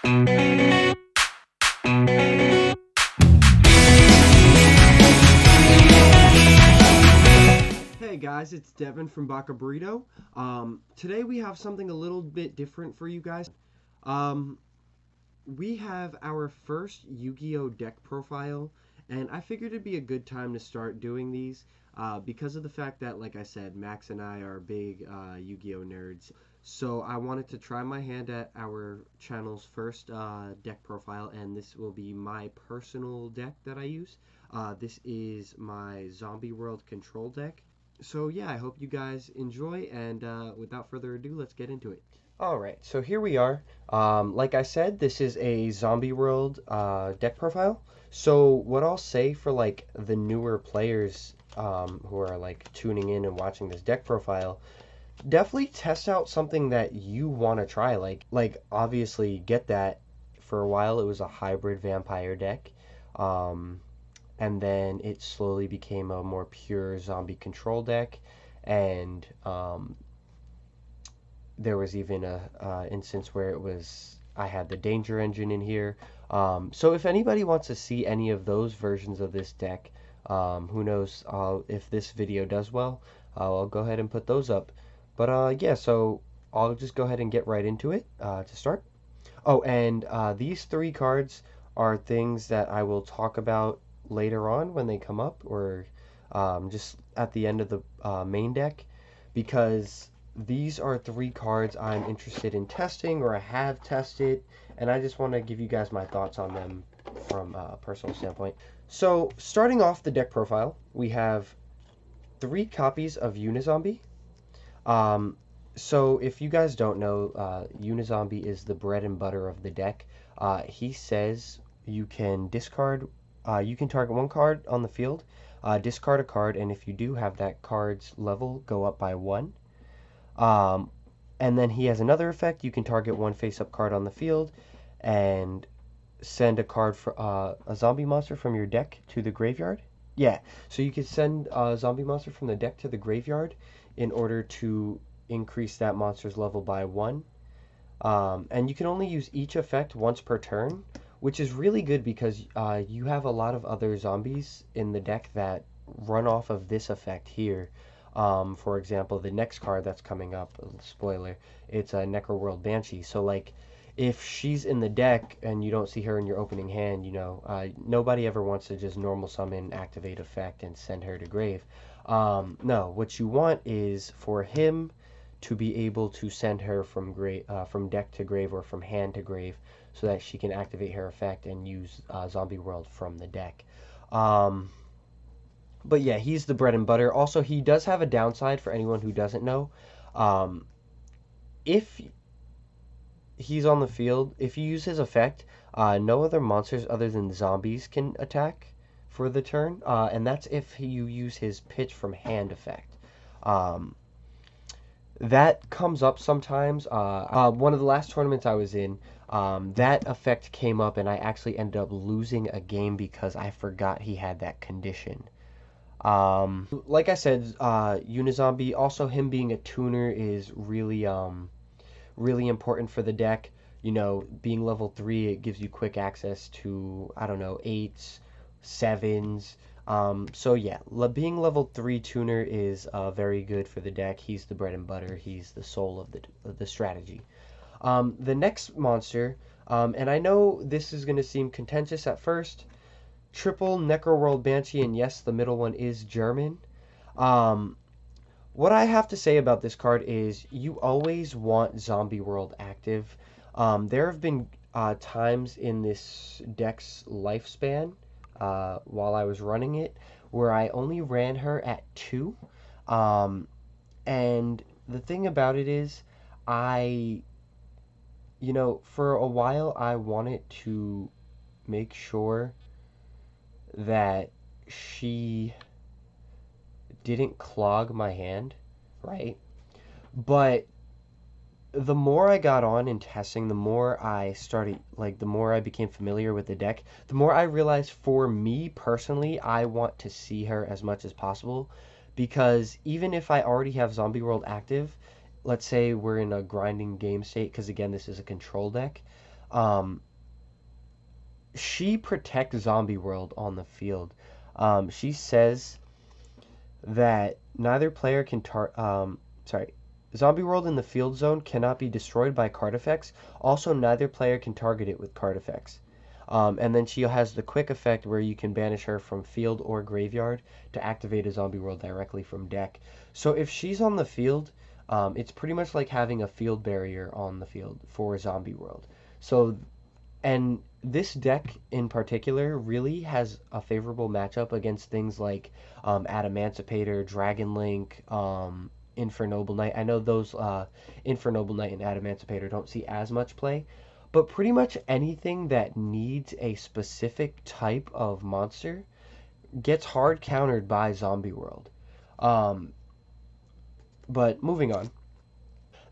Hey guys, it's Devin from Bakas. Today we have something a little bit different for you guys. Um, we have our first Yu-Gi-Oh deck profile, and I figured it'd be a good time to start doing these because of the fact that, like I said, Max and I are big Yu-Gi-Oh nerds. So I wanted to try my hand at our channel's first deck profile, and this will be my personal deck that I use. This is my Zombie World control deck. So yeah, I hope you guys enjoy, and without further ado, let's get into it. All right, so here we are. Like I said, this is a Zombie World deck profile. So what I'll say for like the newer players who are like tuning in and watching this deck profile, definitely test out something that you want to try. Like obviously get that. For a while, it was a hybrid vampire deck. Um, and then it slowly became a more pure zombie control deck, and there was even a instance where it was I had the danger engine in here. So if anybody wants to see any of those versions of this deck, who knows if this video does well, I'll go ahead and put those up. But yeah, so I'll just go ahead and get right into it to start. Oh, and these three cards are things that I will talk about later on when they come up, or just at the end of the main deck, because these are three cards I'm interested in testing or I have tested, and I just want to give you guys my thoughts on them from a personal standpoint. So, starting off the deck profile, we have three copies of Unizombie. Um, so if you guys don't know, Unizombie is the bread and butter of the deck. He says you can you can target one card on the field, discard a card, and if you do have that card's level go up by one. Um, and then he has another effect. You can target one face-up card on the field, and send a card for a zombie monster from your deck to the graveyard. Yeah, so you can send a zombie monster from the deck to the graveyard in order to increase that monster's level by one. And you can only use each effect once per turn, which is really good because you have a lot of other zombies in the deck that run off of this effect here. For example, the next card that's coming up, spoiler, it's a Necroworld Banshee. So like, if she's in the deck and you don't see her in your opening hand, nobody ever wants to just normal summon, activate effect, and send her to grave. No, what you want is for him to be able to send her from deck to grave or from hand to grave, so that she can activate her effect and use Zombie World from the deck. Um, but yeah, he's the bread and butter. Also, he does have a downside for anyone who doesn't know. Um, if he's on the field, if you use his effect, no other monsters other than zombies can attack for the turn, and that's if you use his pitch from hand effect. Um, that comes up sometimes. One of the last tournaments I was in, that effect came up, and I actually ended up losing a game because I forgot he had that condition. Like I said, Unizombie, also him being a tuner is really important for the deck. Being level 3, it gives you quick access to, I don't know, 8s, 7s. So yeah, being level 3 tuner is very good for the deck. He's the bread and butter. He's the soul of the strategy. The next monster, and I know this is going to seem contentious at first, triple Necroworld Banshee, and yes, the middle one is German. Um, what I have to say about this card is you always want Zombie World active. There have been times in this deck's lifespan, while I was running it, where I only ran her at 2. Um, and the thing about it is, I, for a while I wanted to make sure that she didn't clog my hand, right? But the more I got on in testing, the more I started, like, the more I became familiar with the deck, the more I realized for me personally, I want to see her as much as possible. Because even if I already have Zombie World active, let's say we're in a grinding game state, because again, this is a control deck, Um, she protects Zombie World on the field. She says that neither player can sorry, Zombie World in the field zone cannot be destroyed by card effects. Also, neither player can target it with card effects. And then she has the quick effect where you can banish her from field or graveyard to activate a Zombie World directly from deck. So if she's on the field, it's pretty much like having a field barrier on the field for Zombie World. So and this deck in particular really has a favorable matchup against things like Adamancipator, Dragon Link, Infernoble Knight. I know those Infernoble Knight and Adamancipator don't see as much play, but pretty much anything that needs a specific type of monster gets hard countered by Zombie World. Um, but moving on.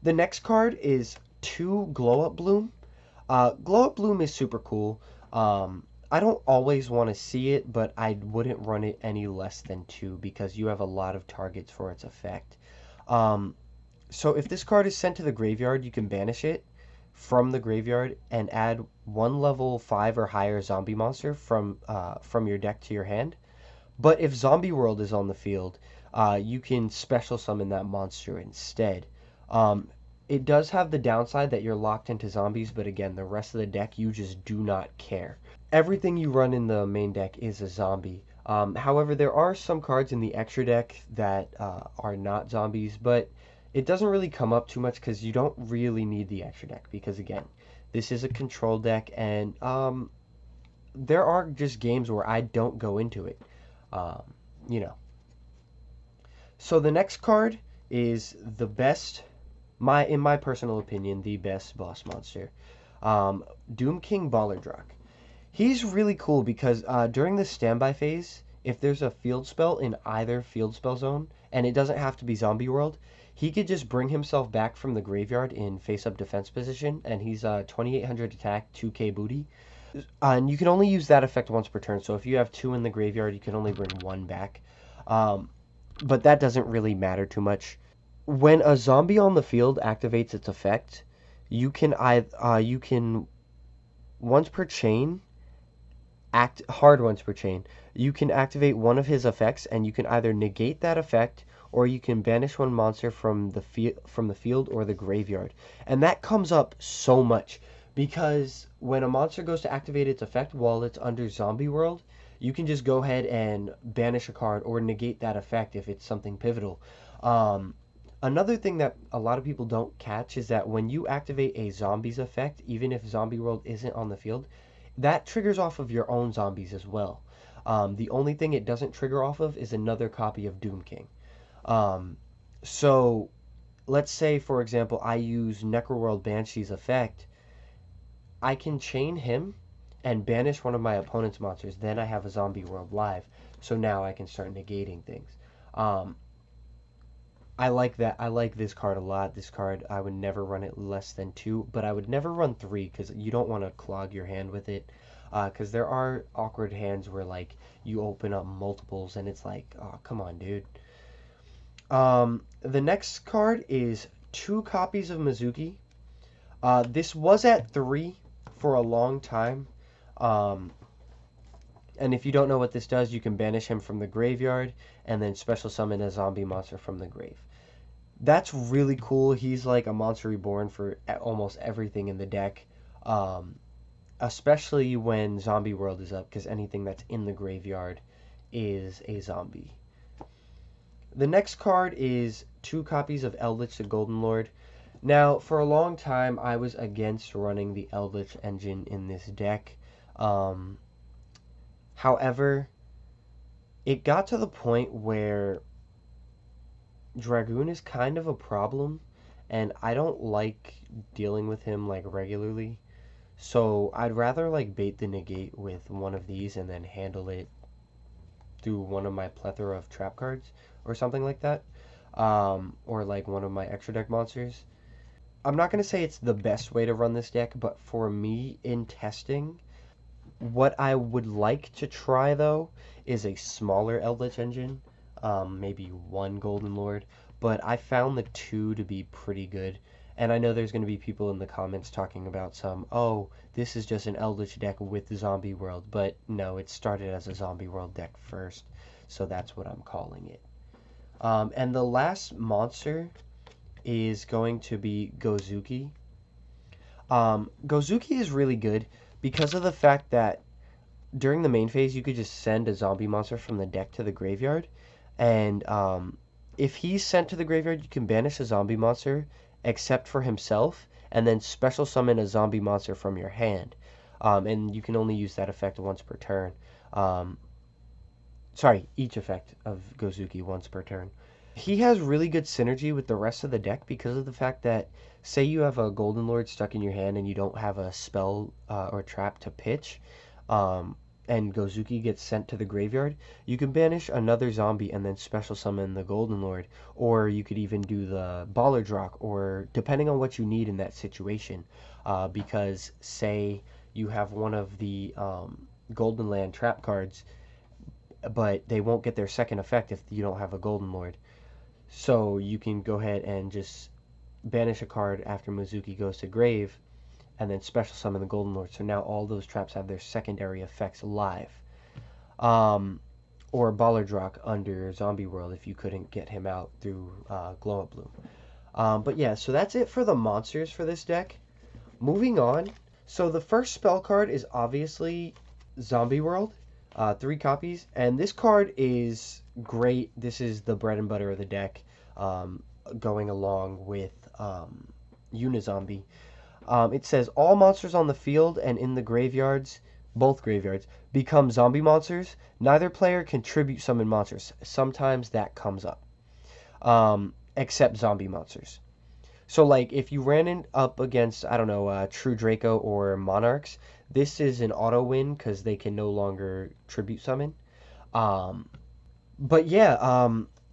The next card is 2 Glow Up Bloom. Glow Up Bloom is super cool. I don't always want to see it, but I wouldn't run it any less than 2 because you have a lot of targets for its effect. Um, so if this card is sent to the graveyard, you can banish it from the graveyard and add 1 level 5 or higher zombie monster from your deck to your hand. But if Zombie World is on the field, you can special summon that monster instead. Um, it does have the downside that you're locked into zombies, but again, the rest of the deck you just do not care. Everything you run in the main deck is a zombie. However, there are some cards in the extra deck that are not zombies, but it doesn't really come up too much because you don't really need the extra deck because again, this is a control deck and there are just games where I don't go into it. Um, you know. So the next card is the best, in my personal opinion, the best boss monster. Um, Doom King Ballardrock. He's really cool because during the standby phase, if there's a field spell in either field spell zone, and it doesn't have to be Zombie World, he could just bring himself back from the graveyard in face-up defense position, and he's 2800 attack, 2k booty. And you can only use that effect once per turn, so if you have 2 in the graveyard, you can only bring 1 back. Um, but that doesn't really matter too much. When a zombie on the field activates its effect, you can once per chain act hard once per chain. You can activate one of his effects, and you can either negate that effect or you can banish one monster from the field or the graveyard. And that comes up so much because when a monster goes to activate its effect while it's under Zombie World, you can just go ahead and banish a card or negate that effect if it's something pivotal. Um, Another thing that a lot of people don't catch is that when you activate a zombie's effect, even if Zombie World isn't on the field, that triggers off of your own zombies as well. The only thing it doesn't trigger off of is another copy of Doom King. Um, so let's say, for example, I use Necroworld Banshee's effect. I can chain him and banish one of my opponent's monsters. Then I have a Zombie World live. So now I can start negating things. Um, I like that. I like this card a lot. This card, I would never run it less than 2, but I would never run 3 because you don't want to clog your hand with it. Because there are awkward hands where like you open up multiples and it's like, oh, come on, dude. The next card is 2 copies of Mizuki. This was at 3 for a long time. Um, and if you don't know what this does, you can banish him from the graveyard and then special summon a zombie monster from the grave. That's really cool. He's like a monster reborn for almost everything in the deck, um, especially when Zombie World is up, because anything that's in the graveyard is a zombie. The next card is 2 copies of Eldritch the Golden Lord. Now, for a long time, I was against running the Eldritch engine in this deck. Um, However, it got to the point where Dragoon is kind of a problem, and I don't like dealing with him like regularly. So I'd rather like bait the negate with one of these and then handle it through one of my plethora of trap cards or something like that. Or like one of my extra deck monsters. I'm not going to say it's the best way to run this deck, but for me in testing, what I would like to try though is a smaller Eldritch engine, maybe 1 Golden Lord, but I found the 2 to be pretty good. And I know there's going to be people in the comments talking about oh, this is just an Eldritch deck with Zombie World. But no, it started as a Zombie World deck first. So that's what I'm calling it. And the last monster is going to be Gozuki. Gozuki is really good because of the fact that during the main phase, you could just send a zombie monster from the deck to the graveyard. And if he's sent to the graveyard, you can banish a zombie monster except for himself, and then special summon a zombie monster from your hand. And you can only use that effect once per turn. Um, Sorry, each effect of Gozuki once per turn. He has really good synergy with the rest of the deck because of the fact that, say you have a Golden Lord stuck in your hand and you don't have a spell or trap to pitch, um, and Gozuki gets sent to the graveyard, you can banish another zombie and then special summon the Golden Lord, or you could even do the Baller Drock, or depending on what you need in that situation, because say you have one of the Golden Land trap cards, but they won't get their second effect if you don't have a Golden Lord. So you can go ahead and just banish a card after Mizuki goes to grave, and then special summon the Golden Lord. So now all those traps have their secondary effects live. Or Baller Drock under Zombie World if you couldn't get him out through Glow Up Bloom. But yeah, so that's it for the monsters for this deck. Moving on. So the first spell card is obviously Zombie World. 3 copies, and this card is great. This is the bread and butter of the deck, going along with Unizombie. It says all monsters on the field and in the graveyards, both graveyards, become zombie monsters. Neither player can tribute summon monsters. Sometimes that comes up, except zombie monsters. So, like, if you up against, I don't know, True Draco or Monarchs, this is an auto win because they can no longer tribute summon. Um, but yeah,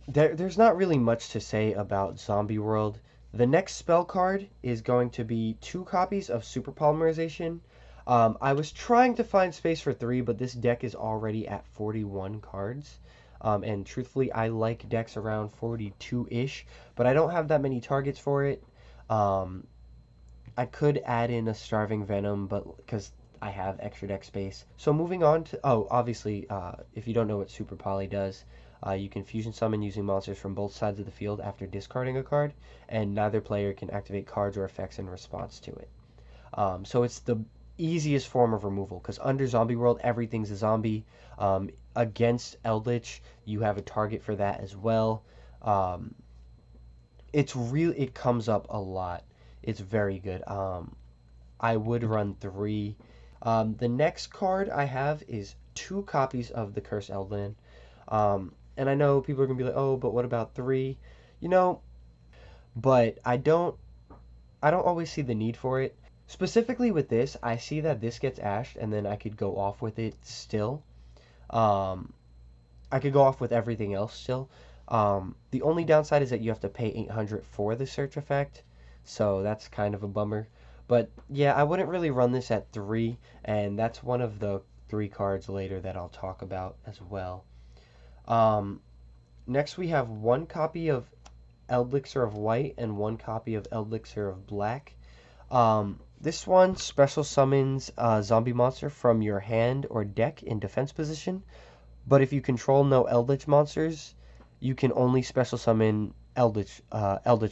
there's not really much to say about Zombie World. The next spell card is going to be 2 copies of Super Polymerization. I was trying to find space for 3, but this deck is already at 41 cards. And truthfully, I like decks around 42-ish, but I don't have that many targets for it. I could add in a Starving Venom, but because I have extra deck space. So moving on to, obviously, if you don't know what Super Poly does, you can fusion summon using monsters from both sides of the field after discarding a card, and neither player can activate cards or effects in response to it. So it's the easiest form of removal, because under Zombie World, everything's a zombie. Against Eldritch, you have a target for that as well. It comes up a lot. It's very good. I would run 3. The next card I have is 2 copies of the Cursed Eldland. And I know people are gonna be like, oh, but what about 3? You know, but I don't always see the need for it. Specifically with this, I see that this gets ashed, and then I could go off with it still. I could go off with everything else still. The only downside is that you have to pay 800 for the search effect, so that's kind of a bummer. But yeah, I wouldn't really run this at 3, and that's one of the 3 cards later that I'll talk about as well. Next we have 1 copy of Elixir of White and 1 copy of Elixir of Black. This one special summons a zombie monster from your hand or deck in defense position, but if you control no Eldritch monsters, you can only special summon Eldritch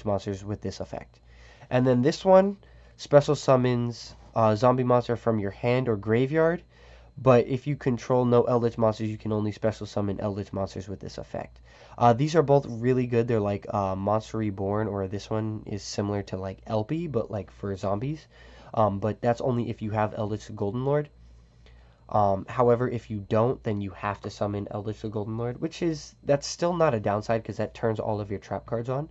monsters with this effect. And then this one special summons a zombie monster from your hand or graveyard, but if you control no Eldritch monsters, you can only special summon Eldritch monsters with this effect. These are both really good. They're like Monster Reborn, or this one is similar to like Elpy, but like for zombies. But that's only if you have Eldritch the Golden Lord. However, if you don't, then you have to summon Eldritch the Golden Lord, that's still not a downside because that turns all of your trap cards on.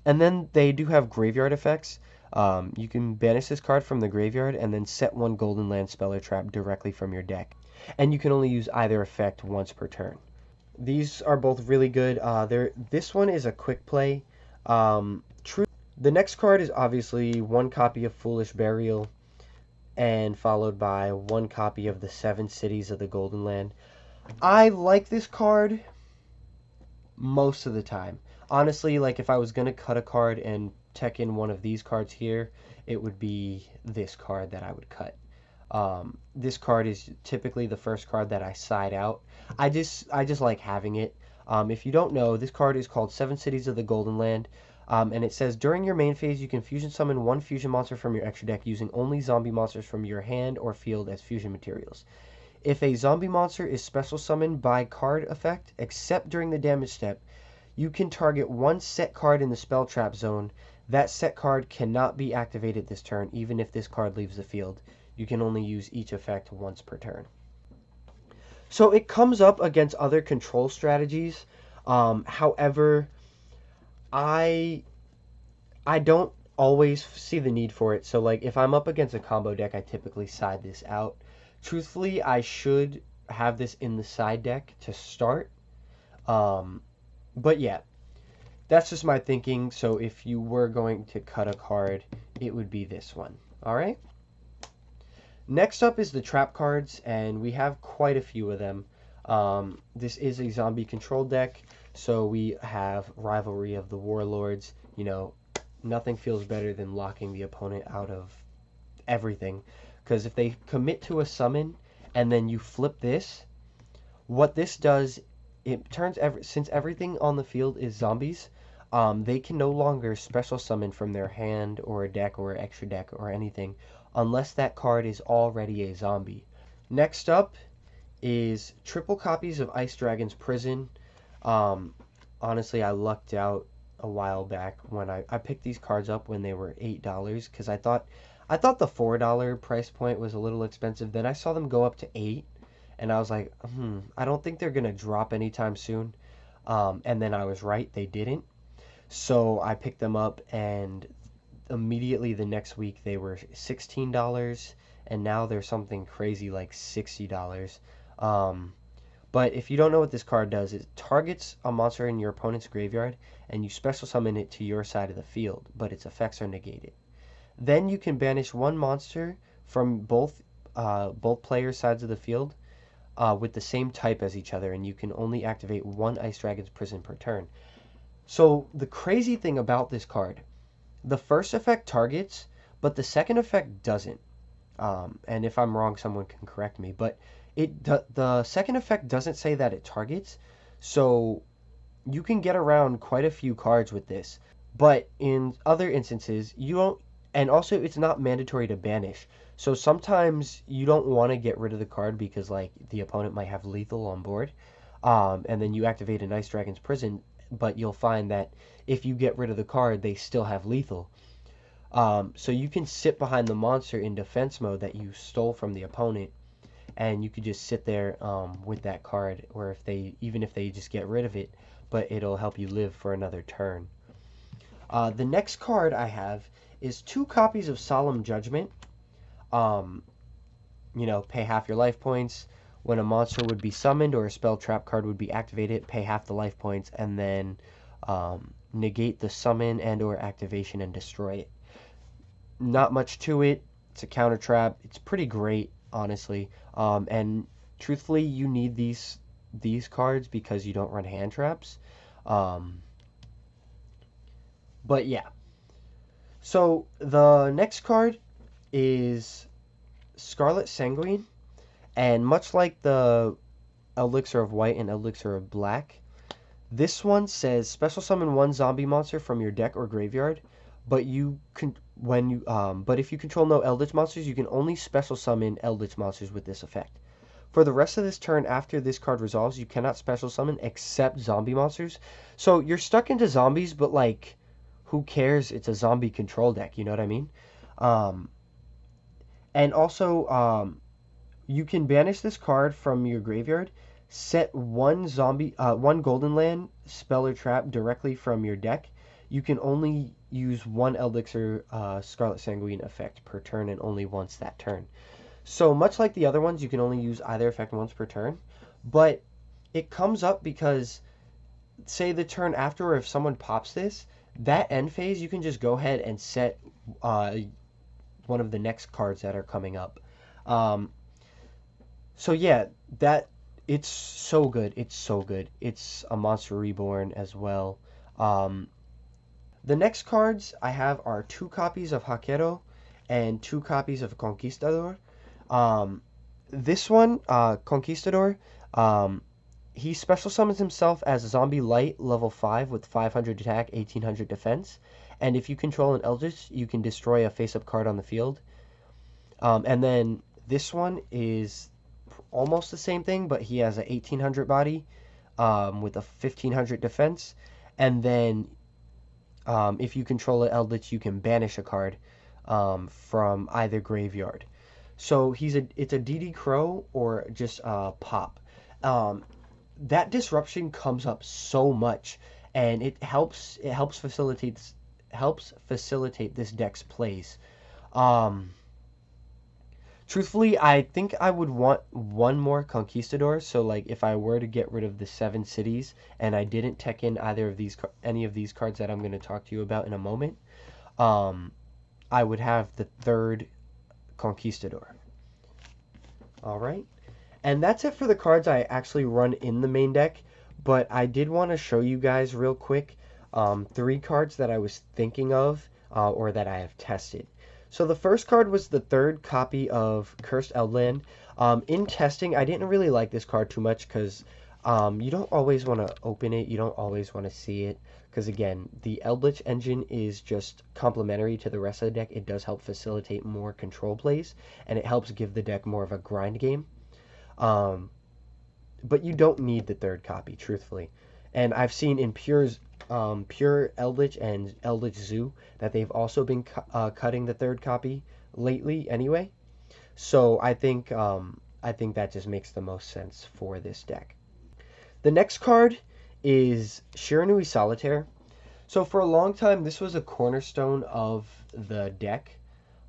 And then they do have graveyard effects. You can banish this card from the graveyard and then set 1 Golden Land spell or trap directly from your deck. And you can only use either effect once per turn. These are both really good. This one is a quick play. The next card is obviously 1 copy of Foolish Burial, and followed by 1 copy of the 7 Cities of the Golden Land. I like this card most of the time. Honestly, like if I was gonna cut a card and tech in one of these cards here, it would be this card that I would cut. This card is typically the first card that I side out. I just like having it. If you don't know, this card is called Seven Cities of the Golden Land. And it says during your main phase, you can fusion summon one fusion monster from your extra deck using only zombie monsters from your hand or field as fusion materials. If a zombie monster is special summoned by card effect, except during the damage step, you can target one set card in the spell trap zone. That set card cannot be activated this turn, even if this card leaves the field. You can only use each effect once per turn. So it comes up against other control strategies. However, I I don't always see the need for it. So like if I'm up against a combo deck, I typically side this out. Truthfully, I should have this in the side deck to start. Um, but yeah, that's just my thinking. So if you were going to cut a card, it would be this one. All right. Next up is the trap cards, and we have quite a few of them. This is a zombie control deck, so we have Rivalry of the Warlords. You know, nothing feels better than locking the opponent out of everything. Because if they commit to a summon and then you flip this, what this does, it turns since everything on the field is zombies, they can no longer special summon from their hand or a deck or extra deck or anything unless that card is already a zombie. Next up is triple copies of Ice Dragon's Prison. Um, Honestly, I lucked out a while back when I picked these cards up when they were $8 because I thought the $4 price point was a little expensive. Then I saw them go up to 8 and I was like, I don't think they're gonna drop anytime soon. And then I was right, they didn't. So I picked them up, and immediately the next week they were $16, and now they're something crazy like $60. Um, but if you don't know what this card does, it targets a monster in your opponent's graveyard, and you special summon it to your side of the field, but its effects are negated. Then you can banish one monster from both players' sides of the field with the same type as each other, and you can only activate one Ice Dragon's Prison per turn. So the crazy thing about this card, the first effect targets, but the second effect doesn't. And if I'm wrong, someone can correct me. But the second effect doesn't say that it targets, so you can get around quite a few cards with this. But in other instances, you don't, and also it's not mandatory to banish. So sometimes you don't want to get rid of the card because like the opponent might have lethal on board, and then you activate a Ice Dragon's Prison, but you'll find that if you get rid of the card, they still have lethal. So you can sit behind the monster in defense mode that you stole from the opponent, and you could just sit there with that card, or even if they just get rid of it, but it'll help you live for another turn. The next card I have is 2 copies of Solemn Judgment. Um, pay half your life points. When a monster would be summoned or a spell trap card would be activated, pay half the life points, and then negate the summon and or activation and destroy it. Not much to it. It's a counter trap. It's pretty great, honestly. And truthfully, you need these cards because you don't run hand traps. Um, but yeah. So the next card is Scarlet Sanguine, and much like the Elixir of White and Elixir of Black, this one says special summon one zombie monster from your deck or graveyard, but but if you control no Eldritch monsters, you can only special summon Eldritch monsters with this effect. For the rest of this turn after this card resolves, you cannot special summon except zombie monsters. So you're stuck into zombies, but like, who cares? It's a zombie control deck, you know what I mean? Um, and also, you can banish this card from your graveyard, set one golden land spell or trap directly from your deck. You can only use one Elixir Scarlet Sanguine effect per turn and only once that turn. So much like the other ones, you can only use either effect once per turn, but it comes up because say the turn after, or if someone pops this, that end phase, you can just go ahead and set uh, one of the next cards that are coming up. Um, so yeah, it's so good. It's so good. It's a Monster Reborn as well. Um, the next cards I have are 2 copies of Hakero and 2 copies of Conquistador. Um, this one, Conquistador, um, he special summons himself as Zombie Light, level 5 with 500 attack, 1800 defense. And if you control an Eldritch, you can destroy a face-up card on the field. And then this one is almost the same thing, but he has a 1800 body with a 1500 defense. And then if you control an Eldritch, you can banish a card from either graveyard. So it's a DD Crow or just Pop. Um, that disruption comes up so much, and it helps facilitate this deck's plays. Um, Truthfully, I think I would want one more Conquistador. So, like, if I were to get rid of the 7 cities and I didn't tech in any of these cards that I'm going to talk to you about in a moment, um, I would have the third Conquistador. All right, and that's it for the cards I actually run in the main deck. But I did want to show you guys real quick 3 cards that I was thinking of or that I have tested. So the first card was the 3rd copy of Cursed Eldland. In testing, I didn't really like this card too much because you don't always want to open it. You don't always want to see it because, again, the Eldritch engine is just complementary to the rest of the deck. It does help facilitate more control plays, and it helps give the deck more of a grind game. Um, but you don't need the 3rd copy, truthfully. And I've seen in Pure Eldritch and Eldritch Zoo that they've also been cutting the 3rd copy lately anyway. So I think that just makes the most sense for this deck. The next card is Shiranui Solitaire. So for a long time, this was a cornerstone of the deck,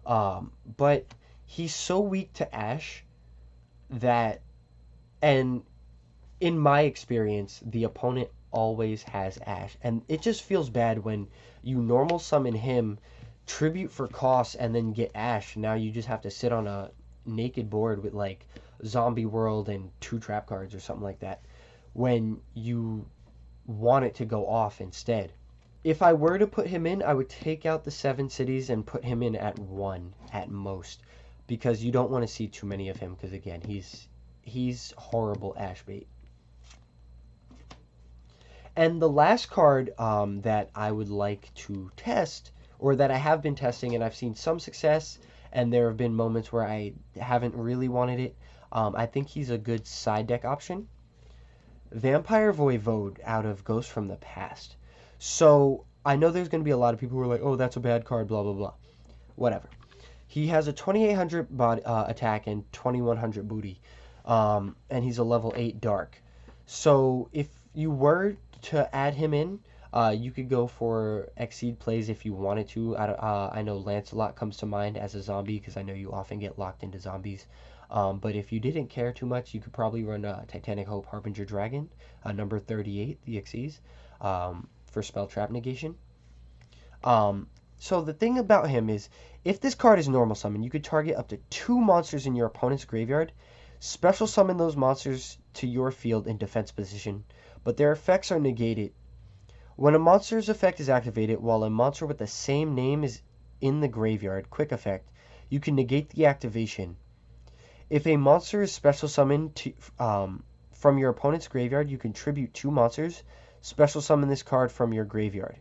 but he's so weak to Ash that, and in my experience, the opponent always has Ash. And it just feels bad when you normal summon him, tribute for cost, and then get Ash. Now you just have to sit on a naked board with like Zombie World and 2 trap cards or something like that when you want it to go off instead. If I were to put him in, I would take out the 7 cities and put him in at 1 at most, because you don't want to see too many of him, because again, he's horrible Ash bait. And the last card that I would like to test, or that I have been testing and I've seen some success, and there have been moments where I haven't really wanted it, I think he's a good side deck option. Vampire Voivode out of Ghost from the Past. So I know there's going to be a lot of people who are like, oh, that's a bad card, blah, blah, blah. Whatever. He has a 2800 body, attack and 2100 booty, and he's a level 8 dark. So if you were to add him in, you could go for Exceed plays if you wanted to. I know Lancelot comes to mind as a zombie because I know you often get locked into zombies. But if you didn't care too much, you could probably run Titanic Hope Harbinger Dragon, number 38, the Xyz, for spell trap negation. So the thing about him is, if this card is normal summon, you could target up to 2 monsters in your opponent's graveyard, special summon those monsters to your field in defense position, but their effects are negated. When a monster's effect is activated while a monster with the same name is in the graveyard, quick effect, you can negate the activation. If a monster is special summoned from your opponent's graveyard, you can tribute 2 monsters, special summon this card from your graveyard.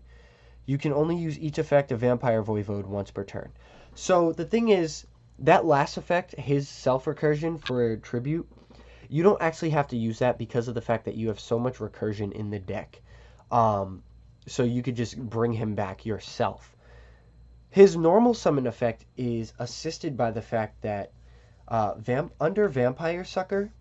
You can only use each effect of Vampire Voivode once per turn. So the thing is, that last effect, his self-recursion for tribute, you don't actually have to use that because of the fact that you have so much recursion in the deck. So you could just bring him back yourself. His normal summon effect is assisted by the fact that under Vampire Sucker,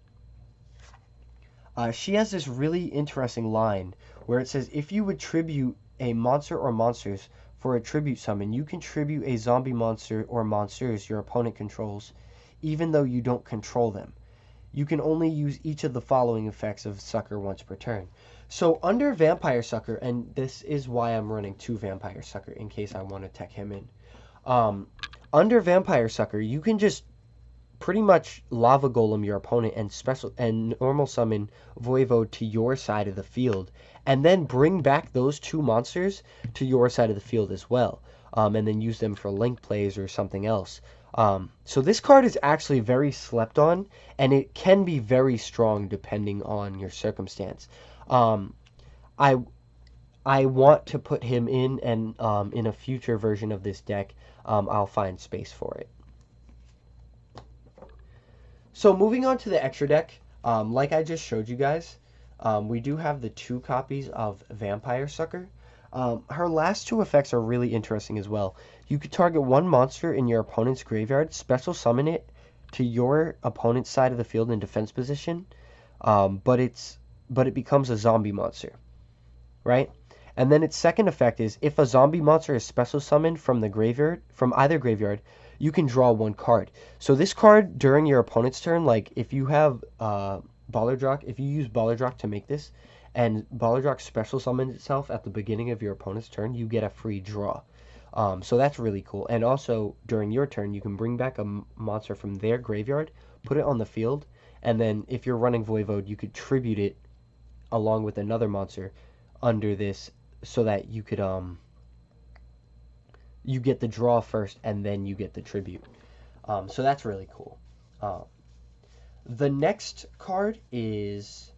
she has this really interesting line where it says, if you would tribute a monster or monsters for a tribute summon, you can tribute a zombie monster or monsters your opponent controls, even though you don't control them. You can only use each of the following effects of Sucker once per turn. So under Vampire Sucker, and this is why I'm running 2 Vampire Sucker in case I want to tech him in. Under Vampire Sucker, you can just pretty much lava golem your opponent and special and normal summon Voivode to your side of the field, and then bring back those two monsters to your side of the field as well, and then use them for link plays or something else. So this card is actually very slept on, and it can be very strong depending on your circumstance. Um, I I want to put him in, and in a future version of this deck, I'll find space for it. So moving on to the extra deck, like I just showed you guys, we do have the 2 copies of Vampire Sucker. Her last 2 effects are really interesting as well. You could target 1 monster in your opponent's graveyard, special summon it to your opponent's side of the field in defense position, but it becomes a zombie monster, right? And then its second effect is if a zombie monster is special summoned from the graveyard, from either graveyard, you can draw 1 card. So this card during your opponent's turn, like if you have Ballardrock, if you use Ballardrock to make this, and Ballardrock special summons itself at the beginning of your opponent's turn, you get a free draw. So that's really cool. And also during your turn, you can bring back a monster from their graveyard, put it on the field, and then if you're running Voivode, you could tribute it along with another monster under this, so that you could you get the draw first and then you get the tribute. So that's really cool. The next card is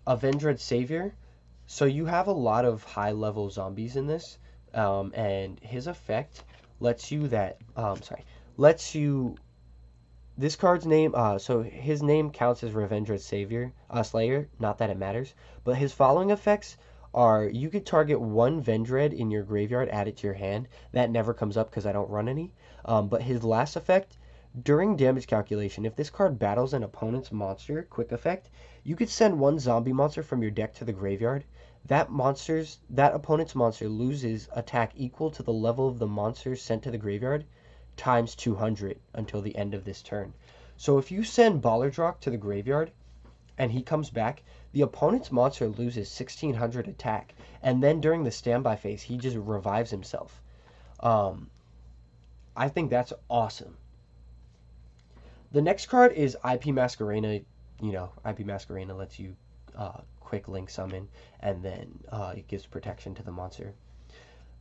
Avenged Savior. So you have a lot of high level zombies in this, and his effect lets you lets you this card's name, so his name counts as Revenged Savior, Slayer, not that it matters, but his following effects are you could target 1 Vendread in your graveyard, add it to your hand. That never comes up because I don't run any. But his last effect, during damage calculation, if this card battles an opponent's monster, quick effect, you could send 1 zombie monster from your deck to the graveyard. That opponent's monster loses attack equal to the level of the monsters sent to the graveyard times 200 until the end of this turn. So if you send Ballardrock to the graveyard and he comes back, the opponent's monster loses 1600 attack, and then during the standby phase, he just revives himself. I think that's awesome. The next card is IP Masquerena. You know, IP Masquerena lets you quick link summon, and then it gives protection to the monster.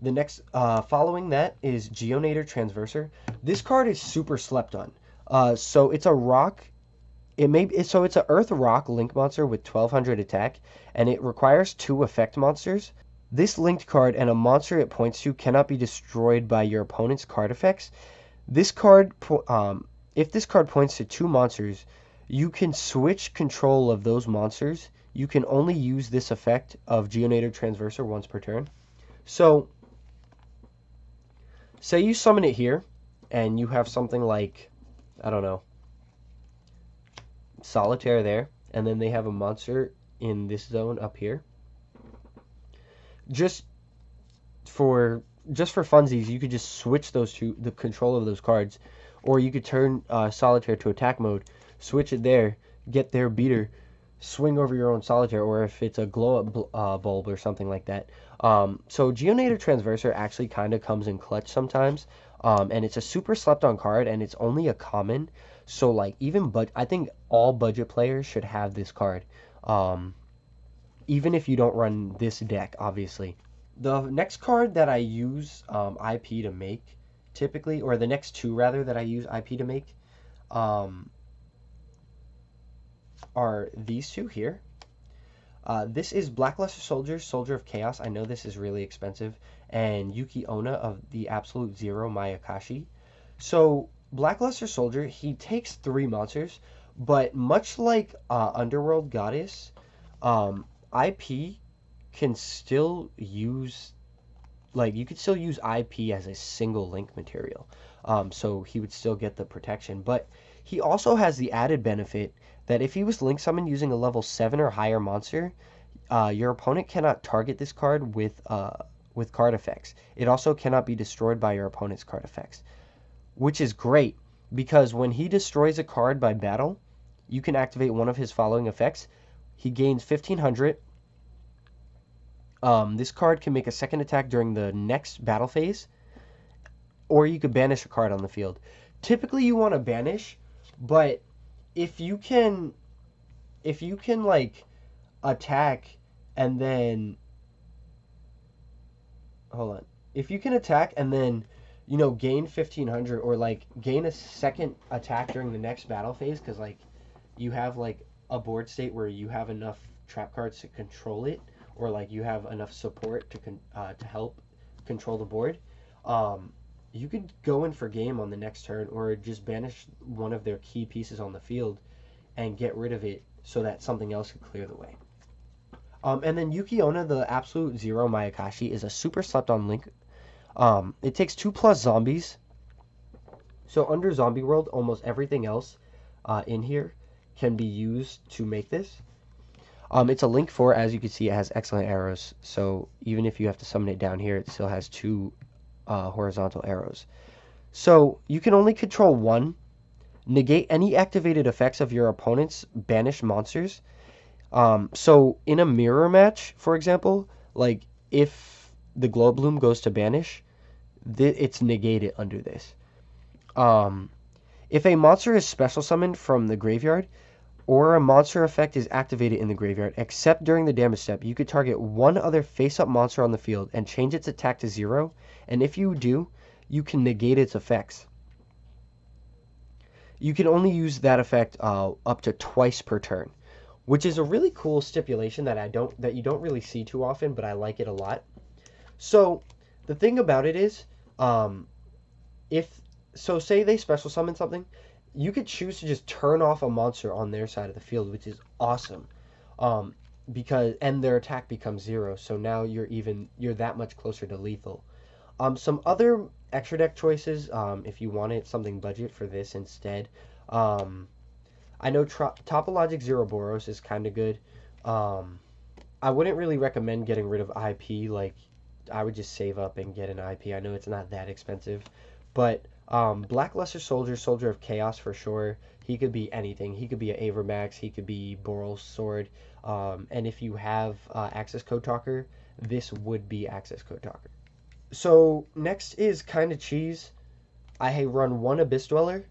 The next, following that is Geonator Transverser. This card is super slept on. So it's a rock. It's an Earth Rock Link monster with 1200 attack, and it requires 2 effect monsters. This linked card and a monster it points to cannot be destroyed by your opponent's card effects. This card, if this card points to 2 monsters, you can switch control of those monsters. You can only use this effect of Geonator Transverser once per turn. So, say you summon it here, and you have something like, I don't know, Solitaire there, and then they have a monster in this zone up here. Just for funsies, you could just switch the control of those cards, or you could turn Solitaire to attack mode, switch it there, get their beater, swing over your own Solitaire, or if it's a glow up bulb or something like that. So Geonator Transverser actually kind of comes in clutch sometimes, and it's a super slept on card, and it's only a common. So like I think all budget players should have this card, even if you don't run this deck, obviously. The next card that I use IP to make, typically, or the next 2 rather that I use IP to make, are these 2 here. This is Blackluster Soldier, Soldier of Chaos. I know this is really expensive, and Yuki Onna of the Absolute Zero Mayakashi. So Blackluster Soldier, he takes 3 monsters, but much like Underworld Goddess, IP can still use, like, you could still use IP as a single link material. So he would still get the protection, but he also has the added benefit that if he was link summoned using a level 7 or higher monster, your opponent cannot target this card with card effects. It also cannot be destroyed by your opponent's card effects, which is great because when he destroys a card by battle, you can activate one of his following effects. He gains 1500. This card can make a second attack during the next battle phase, or you could banish a card on the field. Typically you want to banish, but if you can like attack and then hold on. If you can attack and then gain 1500 or like gain a second attack during the next battle phase cuz like you have like a board state where you have enough trap cards to control it or like you have enough support to help control the board. Um you could go in for game on the next turn or just banish one of their key pieces on the field and get rid of it so that something else could clear the way. And then Yugioh, the Absolute Zero Mayakashi, is a super slept on link. It takes 2+ zombies. So under Zombie World, almost everything else in here can be used to make this. It's a link 4, as you can see, it has excellent arrows. So even if you have to summon it down here, it still has 2 horizontal arrows. So you can only control one. Negate any activated effects of your opponent's banished monsters. So in a mirror match, for example, like if the Glow Bloom goes to banish, it's negated under this. Um, if a monster is special summoned from the graveyard, or a monster effect is activated in the graveyard, except during the damage step, you could target one other face-up monster on the field and change its attack to 0, and if you do, you can negate its effects. You can only use that effect up to twice per turn, which is a really cool stipulation that you don't really see too often, but I like it a lot. So the thing about it is, say they special summon something, you could choose to just turn off a monster on their side of the field, which is awesome. Because their attack becomes 0, so now you're that much closer to lethal. Some other extra deck choices, if you wanted something budget for this instead. I know Topologic Zeroboros is kind of good. I wouldn't really recommend getting rid of IP. Like, I would just save up and get an IP. I know it's not that expensive. But Blackluster Soldier, Soldier of Chaos for sure. He could be anything. He could be an Avermax. He could be Boral's Sword. And if you have Access Code Talker, this would be Access Code Talker. So next is kind of cheese. I run one Abyss Dweller.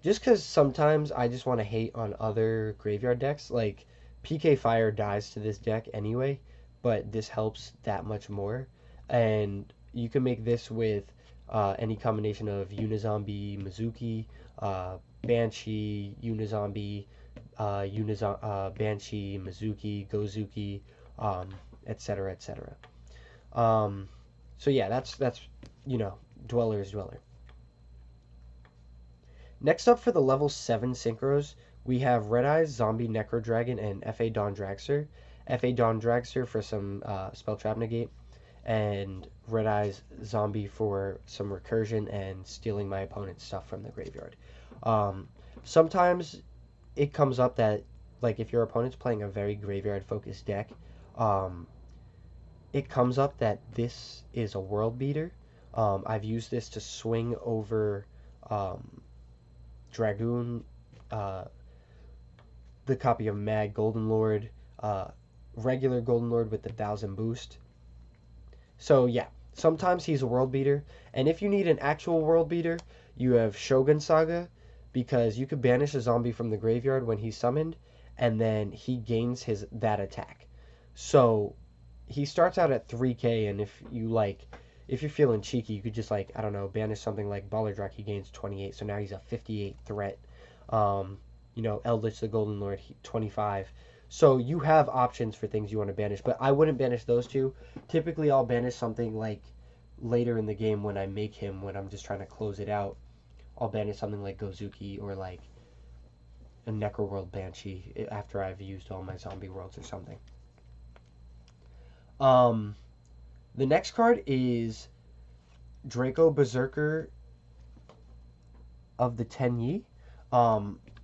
Just because sometimes I just want to hate on other graveyard decks. Like, PK Fire dies to this deck anyway, but this helps that much more. And you can make this with any combination of Unizombie, Mizuki, Banshee, Unizombie, Banshee, Mizuki, Gozuki, etc., etc. So yeah, that's Dweller is Dweller. Next up for the level 7 synchros, we have Red Eyes, Zombie, Necro Dragon, and F.A. Dawn Dragster. F.A. Dawn Dragster for some spell trap negate, and Red Eyes Zombie for some recursion and stealing my opponent's stuff from the graveyard. Sometimes it comes up that, like, if your opponent's playing a very graveyard-focused deck, it comes up that this is a world beater. I've used this to swing over Dragoon, the copy of Mag Golden Lord, regular Golden Lord with the 1000 boost. So yeah, sometimes he's a world beater, and if you need an actual world beater, you have Shogun Saga, because you could banish a zombie from the graveyard when he's summoned, and then he gains that attack. So he starts out at 3k, and if you're feeling cheeky, you could just, like, I don't know, banish something like Ballardrak. He gains 28, so now he's a 58 threat. Eldritch the Golden Lord, 25. So you have options for things you want to banish, but I wouldn't banish those two. Typically, I'll banish something like later in the game when I make him, when I'm just trying to close it out. I'll banish something like Gozuki or like a Necroworld Banshee after I've used all my zombie worlds or something. The next card is Draco Berserker of the Tenyi.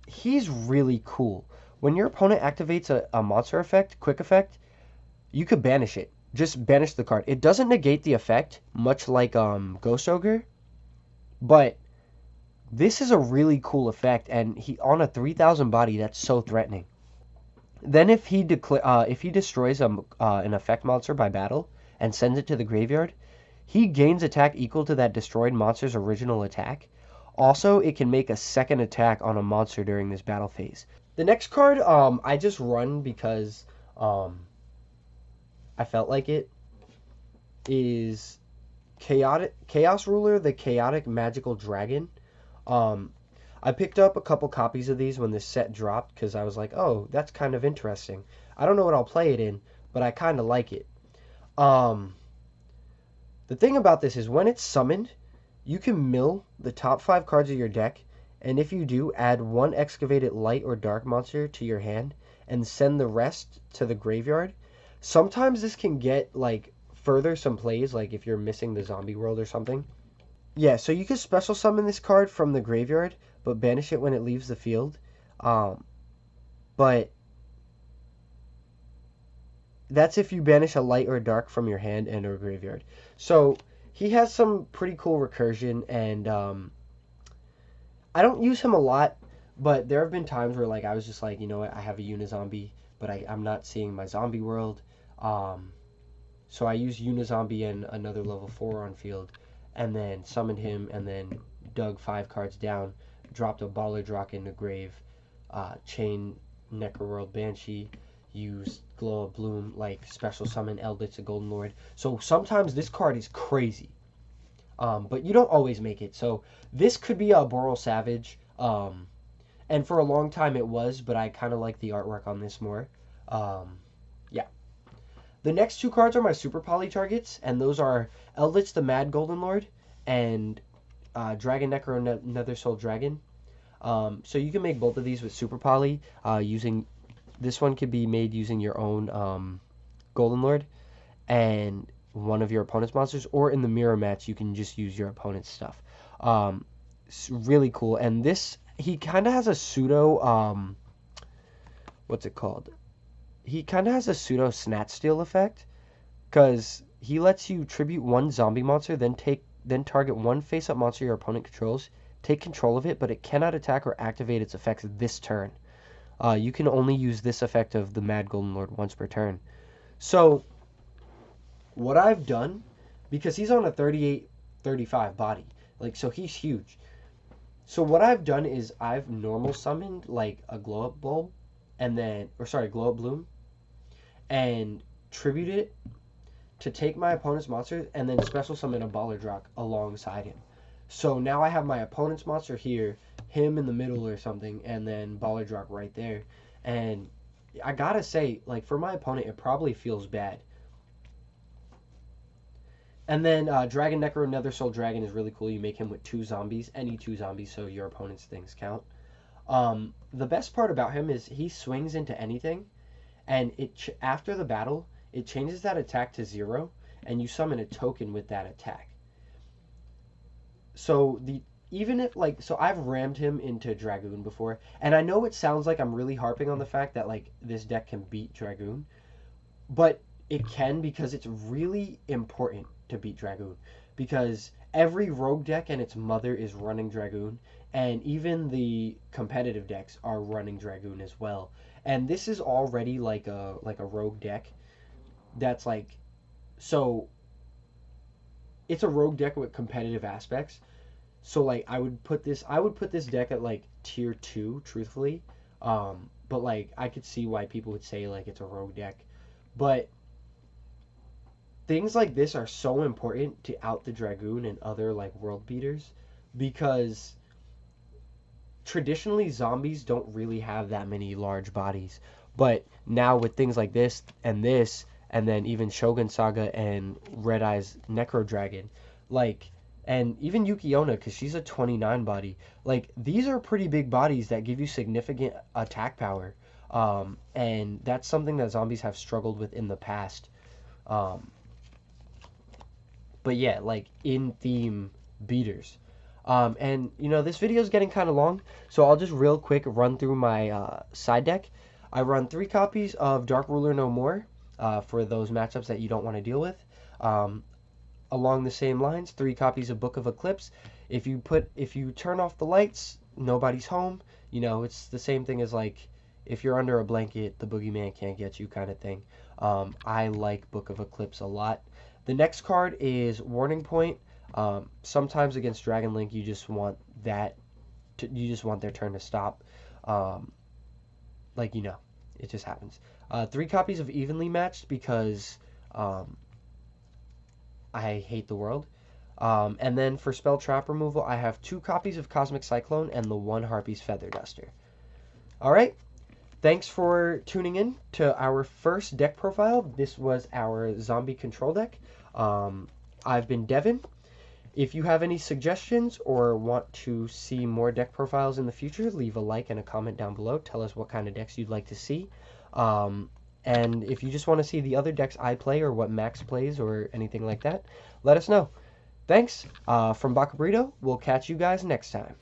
He's really cool. When your opponent activates a monster effect, quick effect, you could banish it. Just banish the card. It doesn't negate the effect, much like Ghost Ogre, but this is a really cool effect, and he on a 3000 body, that's so threatening. Then if he destroys an effect monster by battle and sends it to the graveyard, he gains attack equal to that destroyed monster's original attack. Also, it can make a second attack on a monster during this battle phase. The next card, I just run because um, I felt like it, is Chaos Ruler, the Chaotic Magical Dragon. Um, I picked up a couple copies of these when this set dropped because I was like, oh, that's kind of interesting. I don't know what I'll play it in, but I kind of like it. Um, the thing about this is when it's summoned, you can mill the top 5 cards of your deck, and if you do, add 1 excavated light or dark monster to your hand and send the rest to the graveyard. Sometimes this can get like further some plays, like if you're missing the zombie world or something. Yeah, so you can special summon this card from the graveyard, but banish it when it leaves the field. Um, but that's if you banish a light or dark from your hand and or graveyard. So he has some pretty cool recursion, and I don't use him a lot, but there have been times where like I was just like, you know what, I have a Unizombie, but I'm not seeing my zombie world. Um, so I use Unizombie and another level 4 on field, and then summoned him, and then dug 5 cards down, dropped a Baller Drock in the grave, chain Necroworld Banshee, used Glow of Bloom, like special summon Eldritch the Golden Lord. So sometimes this card is crazy, but you don't always make it. So this could be a Boral Savage, and for a long time it was, but I kind of like the artwork on this more. Yeah. The next 2 cards are my Super Poly targets, and those are Eldritch the Mad Golden Lord and Dragon Necro Nether Soul Dragon. So you can make both of these with Super Poly. Using this one could be made using your own Golden Lord and one of your opponent's monsters, or in the mirror match you can just use your opponent's stuff. It's really cool, and this he kind of has a pseudo what's it called? He kind of has a pseudo Snatch Steal effect, because he lets you tribute 1 zombie monster, then target 1 face-up monster your opponent controls, take control of it, but it cannot attack or activate its effects this turn. You can only use this effect of the Mad Golden Lord once per turn. So what I've done, because he's on a 38-35 body, like, so he's huge. So what I've done is I've normal summoned like a Glow Up Bulb, and then, or sorry, Glow Up Bloom, and tribute it to take my opponent's monster, and then special summon a Baller Drock alongside him. So now I have my opponent's monster here, him in the middle or something, and then Baller Drock right there. And I gotta say, like, for my opponent, it probably feels bad. And then Dragon Necro Nether Soul Dragon is really cool. You make him with 2 zombies, any 2 zombies, so your opponent's things count. The best part about him is he swings into anything, and after the battle, it changes that attack to 0, and you summon a token with that attack. So even if like, so I've rammed him into Dragoon before, and I know it sounds like I'm really harping on the fact that like this deck can beat Dragoon, but it can, because it's really important to beat Dragoon, because every rogue deck and its mother is running Dragoon, and even the competitive decks are running Dragoon as well. And this is already like a rogue deck that's like, so it's a rogue deck with competitive aspects. So like I would put this deck at like tier 2, truthfully. But like I could see why people would say like it's a rogue deck. But things like this are so important to out the Dragoon and other like world beaters, because traditionally zombies don't really have that many large bodies. But now with things like this, and then even Shogun Saga and Red Eye's Necro Dragon, like, and even Yugioh, because she's a 29 body, like, these are pretty big bodies that give you significant attack power. And that's something that zombies have struggled with in the past. But yeah, like, in theme beaters. And you know, this video is getting kind of long, so I'll just real quick run through my side deck. I run 3 copies of Dark Ruler No More for those matchups that you don't want to deal with. Along the same lines, 3 copies of Book of Eclipse. If you turn off the lights, nobody's home. You know, it's the same thing as like if you're under a blanket, the boogeyman can't get you kind of thing. I like Book of Eclipse a lot. The next card is Warning Point. Sometimes against Dragon Link, you just want you just want their turn to stop. Um, like, it just happens. 3 copies of Evenly Matched because um, I hate the world. And then for spell trap removal, I have 2 copies of Cosmic Cyclone and the 1 Harpy's Feather Duster. All right. Thanks for tuning in to our first deck profile. This was our zombie control deck. I've been Devin. If you have any suggestions or want to see more deck profiles in the future, leave a like and a comment down below. Tell us what kind of decks you'd like to see. And if you just want to see the other decks I play or what Max plays or anything like that, let us know. Thanks. From Baca Burrito, we'll catch you guys next time.